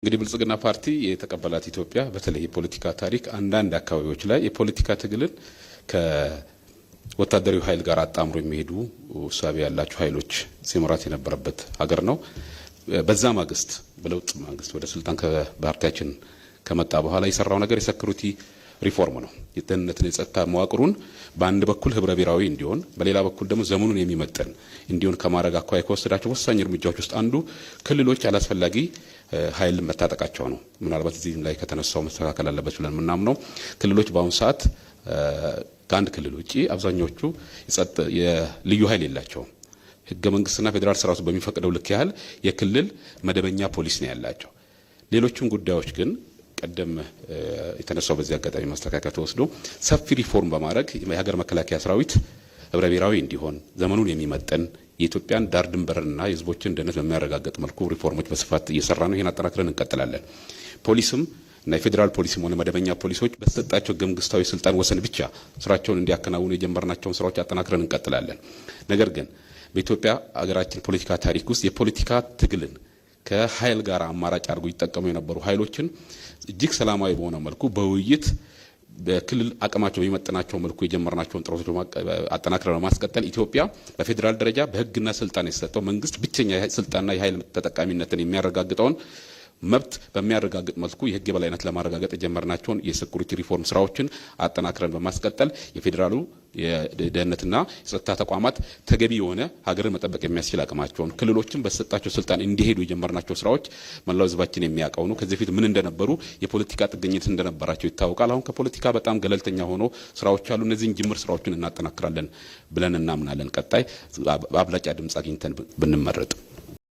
እንግዲህ ብልጽግና ፓርቲ የተቀበላት ኢትዮጵያ በተለይ የፖለቲካ ታሪክ አንዳንድ አካባቢዎች ላይ የፖለቲካ ትግልን ከወታደራዊ ኃይል ጋር አጣምሮ የሚሄዱ ኡሳቤ ያላቸው ኃይሎች ሲመራት የነበረበት ሀገር ነው። በዛ ማግስት በለውጥ ማግስት ወደ ስልጣን ከፓርቲያችን ከመጣ በኋላ የሰራው ነገር የሴኩሪቲ ሪፎርም ነው። የደህንነትና የጸጥታ መዋቅሩን በአንድ በኩል ህብረ ብሔራዊ እንዲሆን በሌላ በኩል ደግሞ ዘመኑን የሚመጥን እንዲሆን ከማድረግ አኳያ ከወሰዳቸው ወሳኝ እርምጃዎች ውስጥ አንዱ ክልሎች አላስፈላጊ ኃይል መታጠቃቸው ነው። ምናልባት እዚህ ላይ ከተነሳው መስተካከል አለበት ብለን የምናምነው ክልሎች በአሁኑ ሰዓት ከአንድ ክልል ውጪ አብዛኞቹ የልዩ ኃይል የላቸውም። ህገ መንግስትና ፌዴራል ስርዓቱ በሚፈቅደው ልክ ያህል የክልል መደበኛ ፖሊስ ነው ያላቸው። ሌሎችም ጉዳዮች ግን ቀደም የተነሳው በዚህ አጋጣሚ ማስተካከል ተወስዶ ሰፊ ሪፎርም በማድረግ የሀገር መከላከያ ሰራዊት ህብረ ብሔራዊ እንዲሆን ዘመኑን የሚመጥን የኢትዮጵያን ዳር ድንበርና የህዝቦችን ደህንነት በሚያረጋግጥ መልኩ ሪፎርሞች በስፋት እየሰራ ነው። ይሄን አጠናክረን እንቀጥላለን። ፖሊስም እና የፌዴራል ፖሊስም ሆነ መደበኛ ፖሊሶች በተሰጣቸው ህገ መንግስታዊ ስልጣን ወሰን ብቻ ስራቸውን እንዲያከናውኑ የጀመርናቸውን ስራዎች አጠናክረን እንቀጥላለን። ነገር ግን በኢትዮጵያ ሀገራችን ፖለቲካ ታሪክ ውስጥ የፖለቲካ ትግልን ከኃይል ጋር አማራጭ አድርጎ ይጠቀሙ የነበሩ ኃይሎችን እጅግ ሰላማዊ በሆነ መልኩ በውይይት በክልል አቅማቸው በሚመጥናቸው መልኩ የጀመርናቸውን ጥረቶች አጠናክረን በማስቀጠል ኢትዮጵያ በፌዴራል ደረጃ በህግና ስልጣን የተሰጠው መንግስት ብቸኛ ስልጣንና የኃይል ተጠቃሚነትን የሚያረጋግጠውን መብት በሚያረጋግጥ መልኩ የህግ የበላይነት ለማረጋገጥ የጀመርናቸውን የሴኩሪቲ ሪፎርም ስራዎችን አጠናክረን በማስቀጠል የፌዴራሉ የደህንነትና የጸጥታ ተቋማት ተገቢ የሆነ ሀገርን መጠበቅ የሚያስችል አቅማቸውን ክልሎችን በተሰጣቸው ስልጣን እንዲሄዱ የጀመርናቸው ስራዎች መላው ህዝባችን የሚያውቀው ነው። ከዚህ በፊት ምን እንደነበሩ የፖለቲካ ጥገኝነት እንደነበራቸው ይታወቃል። አሁን ከፖለቲካ በጣም ገለልተኛ ሆኖ ስራዎች አሉ። እነዚህን ጅምር ስራዎችን እናጠናክራለን ብለን እናምናለን። ቀጣይ በአብላጫ ድምጽ አግኝተን ብንመረጥ